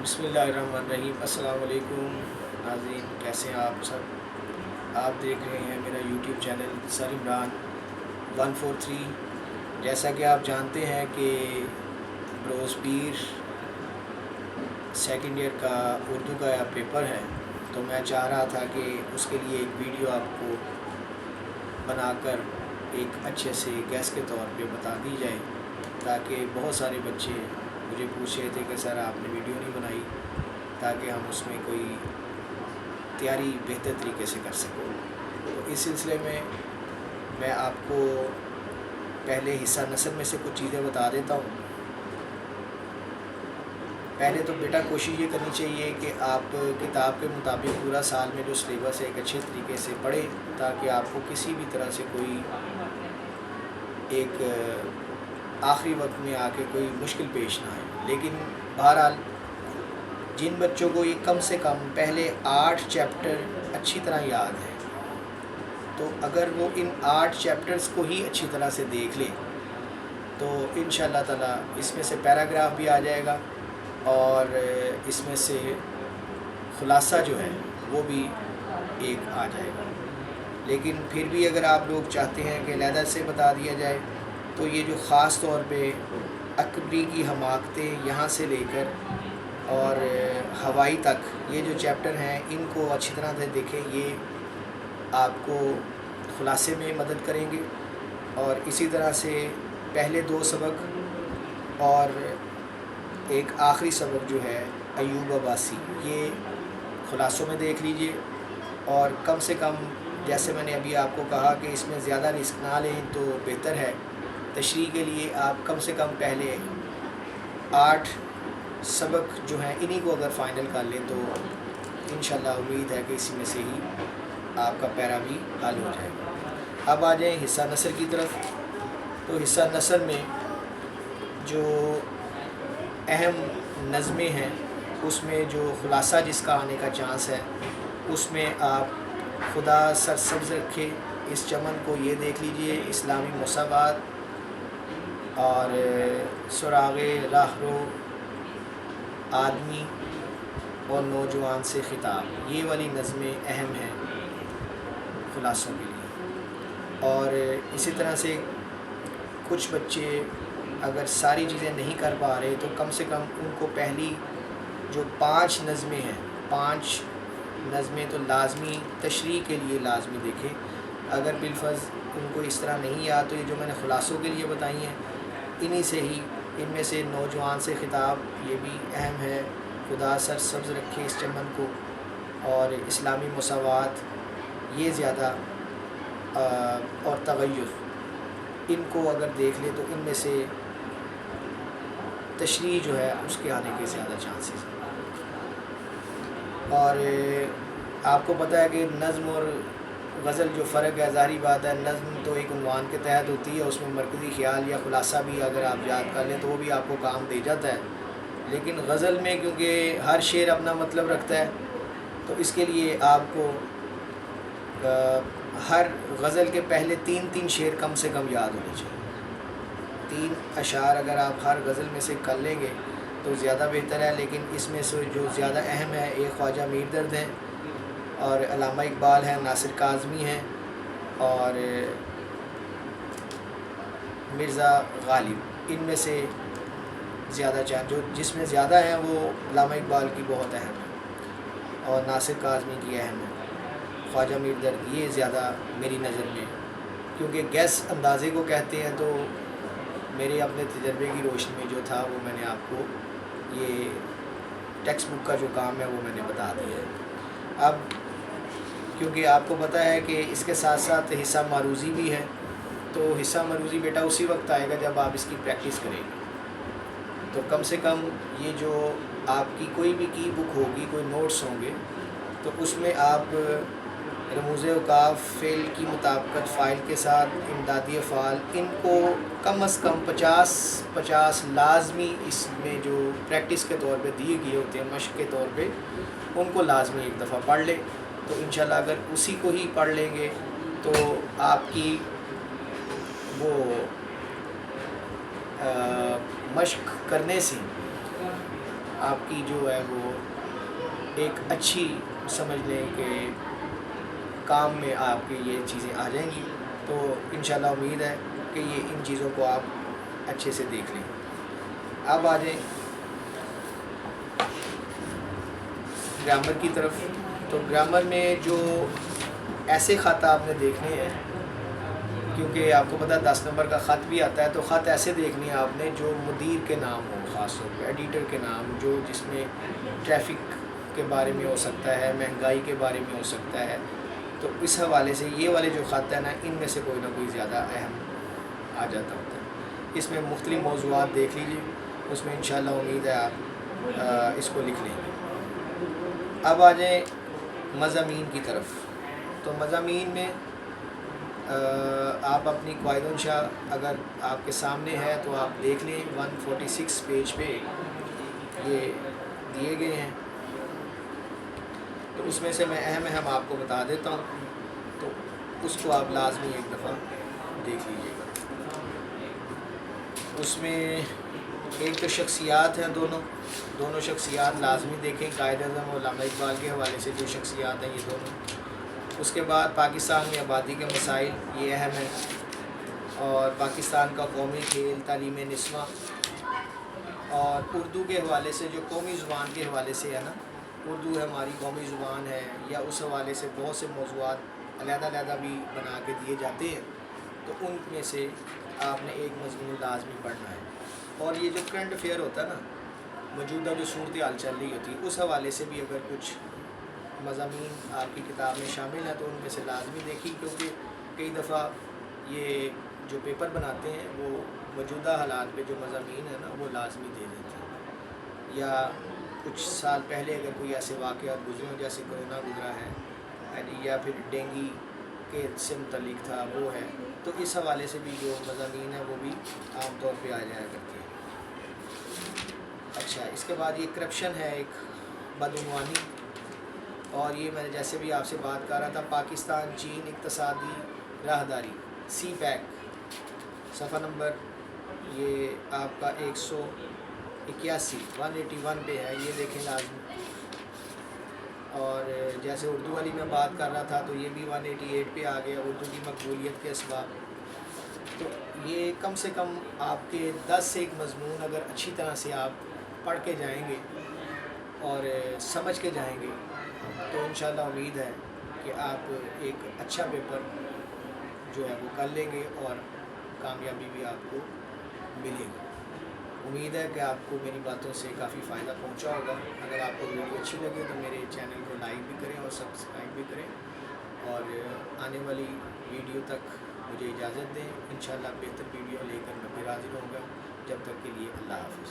बिस्मिल्लाहिर्रहमानिर्रहीम। अस्सलाम वालेकुम नाज़रीन, कैसे हैं आप सब। आप देख रहे हैं मेरा यूट्यूब चैनल सर इमरान 143। जैसा कि आप जानते हैं कि बरोज़ पीर सेकंड ईयर का उर्दू का पेपर है, तो मैं चाह रहा था कि उसके लिए एक वीडियो आपको बनाकर एक अच्छे से गेस्ट के तौर पे बता दी जाए, ताकि बहुत सारे बच्चे मुझे पूछ रहे थे कि सर आपने वीडियो नहीं बनाई, ताकि हम उसमें कोई तैयारी बेहतर तरीके से कर सकें। तो इस सिलसिले में मैं आपको पहले हिस्सा नस्ल में से कुछ चीज़ें बता देता हूँ। पहले तो बेटा कोशिश ये करनी चाहिए कि आप किताब के मुताबिक पूरा साल में जो सिलेबस है एक अच्छे तरीके से पढ़ें, ताकि आपको किसी भी तरह से कोई एक आखिरी वक्त में आके कोई मुश्किल पेश ना आए। लेकिन बहरहाल जिन बच्चों को ये कम से कम पहले 8 चैप्टर अच्छी तरह याद है, तो अगर वो इन 8 चैप्टर्स को ही अच्छी तरह से देख ले तो इंशाअल्लाह ताला इसमें से पैराग्राफ भी आ जाएगा और इसमें से खुलासा जो है वो भी एक आ जाएगा। लेकिन फिर भी अगर आप लोग चाहते हैं कि अलहदा से बता दिया जाए, तो ये जो ख़ास तौर पे अकबरी की हमाकतें यहाँ से लेकर और हवाई तक ये जो चैप्टर हैं, इनको अच्छी तरह से देखें। ये आपको खुलासे में मदद करेंगे। और इसी तरह से पहले 2 सबक और एक आखिरी सबक जो है अयूब अब्बासी, ये खुलासों में देख लीजिए। और कम से कम जैसे मैंने अभी आपको कहा कि इसमें ज़्यादा रिस्क ना लें तो बेहतर है। तशरीह के लिए आप कम से कम पहले 8 सबक जो हैं इन्हीं को अगर फ़ाइनल कर लें तो इंशाअल्लाह उम्मीद है कि इसी में से ही आपका पैरा भी हल हो जाएगा। अब आ जाएँ हिस्सा नसर की तरफ। तो हिस्सा नसर में जो अहम नज़में हैं, उसमें जो खुलासा जिसका आने का चांस है, उसमें आप खुदा सरसब्ज़ रखे इस चमन को ये देख लीजिए, इस्लामी मसावात और सुराग़े राहरो आदमी और नौजवान से ख़िताब, ये वाली नज़में अहम हैं खुलासों के लिए। और इसी तरह से कुछ बच्चे अगर सारी चीज़ें नहीं कर पा रहे तो कम से कम उनको पहली जो 5 नज़में हैं, 5 नज़में तो लाजमी तशरीह के लिए लाजमी देखें। अगर बिलफ़र्ज़ उनको इस तरह नहीं याद तो ये जो मैंने खुलासों के लिए बताई हैं, इन्हीं से ही इनमें से नौजवान से ख़िताब ये भी अहम है, खुदा सरसब्ज़ रखे इस चमन को, और इस्लामी मसावात ये ज़्यादा और तग़य्युर, इनको अगर देख ले तो इनमें से तशरीह जो है उसके आने के ज़्यादा चांसेस हैं। और आपको पता है कि नज़्म और गज़ल जो फ़र्क है, ज़ाहिरी बात है, नज़्म तो एक उन्वान के तहत होती है, उसमें मरकज़ी ख़्याल या खुलासा भी अगर आप याद कर लें तो वो भी आपको काम दे जाता है। लेकिन गज़ल में क्योंकि हर शेर अपना मतलब रखता है, तो इसके लिए आपको हर गज़ल के पहले 3-3 शेर कम से कम याद होने चाहिए। 3 अशार अगर आप हर गज़ल में से कर लेंगे तो ज़्यादा बेहतर है। लेकिन इसमें से जो ज़्यादा अहम है, एक ख्वाजा मीर दर्द हैं और अल्लामा इकबाल हैं, नासिर काज़मी हैं और मिर्ज़ा गालिब। इनमें से ज़्यादा जो जिसमें ज़्यादा हैं वो अल्लामा इकबाल की बहुत अहम है और नासिर काज़मी की अहम है। ख्वाजा मीर दर्द ये ज़्यादा मेरी नज़र में, क्योंकि गैस अंदाज़े को कहते हैं, तो मेरे अपने तजर्बे की रोशनी में जो था वो मैंने आपको ये टेक्स्ट बुक का जो काम है वो मैंने बता दिया है। अब क्योंकि आपको पता है कि इसके साथ साथ हिस्सा मारूज़ी भी है, तो हिस्सा मारूज़ी बेटा उसी वक्त आएगा जब आप इसकी प्रैक्टिस करेंगे। तो कम से कम ये जो आपकी कोई भी की बुक होगी, कोई नोट्स होंगे, तो उसमें आप रमूज़ औक़ाफ़, फ़ेल की मुताबिकत फ़ाइल के साथ इमदादी अफ़आल, इनको कम से कम 50 लाजमी इसमें जो प्रैक्टिस के तौर पे दिए गए होते हैं, मश्क के तौर पे, उनको लाजमी एक दफ़ा पढ़ लें। तो इंशाल्लाह अगर उसी को ही पढ़ लेंगे तो आपकी वो मश्क करने से آپ کی جو ہے وہ ایک اچھی سمجھ لیں کہ کام میں آپ کی یہ چیزیں آ جائیں گی. تو انشاءاللہ امید ہے کہ یہ ان چیزوں کو آپ اچھے سے دیکھ لیں. اب آ جائیں گرامر کی طرف. تو گرامر میں جو ایسے خط آپ نے دیکھنے ہیں، کیونکہ آپ کو پتہ 10 نمبر کا خط بھی آتا ہے، تو خط ایسے دیکھنے ہیں آپ نے جو مدیر کے نام ہوں، خاص طور پہ ایڈیٹر کے نام، جو جس میں ٹریفک کے بارے میں ہو سکتا ہے، مہنگائی کے بارے میں ہو سکتا ہے. تو اس حوالے سے یہ والے جو خط ہیں نا، ان میں سے کوئی نہ کوئی زیادہ اہم آ جاتا ہوتا ہے. اس میں مختلف موضوعات دیکھ لیجیے، اس میں انشاءاللہ امید ہے آپ اس کو لکھ لیں گے. اب آ جائیں مضامین کی طرف. تو مضامین میں آپ اپنی قواعد انشاء اگر آپ کے سامنے ہے تو آپ دیکھ لیں. 146 پیج پہ یہ دیے گئے ہیں. تو اس میں سے میں اہم آپ کو بتا دیتا ہوں، تو اس کو آپ لازمی ایک دفعہ دیکھ لیجیے گا. اس میں ایک تو شخصیات ہیں، دونوں شخصیات لازمی دیکھیں. قائد اعظم اور علامہ اقبال کے حوالے سے جو شخصیات ہیں یہ دونوں. اس کے بعد پاکستان میں آبادی کے مسائل، یہ اہم ہے. اور پاکستان کا قومی کھیل، تعلیم نسواں، اور اردو کے حوالے سے جو قومی زبان کے حوالے سے ہے نا، اردو ہماری قومی زبان ہے، یا اس حوالے سے بہت سے موضوعات علیحدہ بھی بنا کے دیے جاتے ہیں. تو ان میں سے آپ نے ایک مضمون لازمی پڑھنا ہے. اور یہ جو کرنٹ افیئر ہوتا ہے نا، موجودہ جو صورتحال چل رہی ہوتی ہے، اس حوالے سے بھی اگر کچھ مضامین آپ کی کتاب میں شامل ہیں تو ان میں سے لازمی دیکھیں. کیونکہ کئی دفعہ یہ جو پیپر بناتے ہیں وہ موجودہ حالات پہ جو مضامین ہیں نا وہ لازمی دے دیتے ہیں. یا کچھ سال پہلے اگر کوئی ایسے واقعات گزرے ہوں، جیسے کرونا گزرا ہے، یا پھر ڈینگی کے سے متعلق تھا وہ ہے، تو اس حوالے سے بھی جو مضامین ہیں وہ بھی عام طور پہ آ جایا کرتے ہیں. اچھا، اس کے بعد یہ کرپشن ہے، ایک بدعنوانی. اور یہ میں نے جیسے بھی آپ سے بات کر رہا تھا، پاکستان چین اقتصادی راہداری، سی پیک، صفحہ نمبر یہ آپ کا 181 پہ ہے، یہ دیکھیں لازمی. اور جیسے اردو والی میں بات کر رہا تھا تو یہ بھی 188 پہ آ گیا، اردو کی مقبولیت کے اسباب. تو یہ کم سے کم آپ کے 10 سے ایک مضمون اگر اچھی طرح سے آپ پڑھ کے جائیں گے اور سمجھ کے جائیں گے تو انشاءاللہ امید ہے کہ آپ ایک اچھا پیپر جو ہے وہ کر لیں گے اور کامیابی بھی آپ کو ملے گی. امید ہے کہ آپ کو میری باتوں سے کافی فائدہ پہنچا ہوگا. اگر آپ کو ویڈیو اچھی لگے تو میرے چینل کو لائک بھی کریں اور سبسکرائب بھی کریں. اور آنے والی ویڈیو تک مجھے اجازت دیں. انشاءاللہ بہتر ویڈیو لے کر میں پھر حاضر ہوں گا. جب تک کے لیے اللہ حافظ.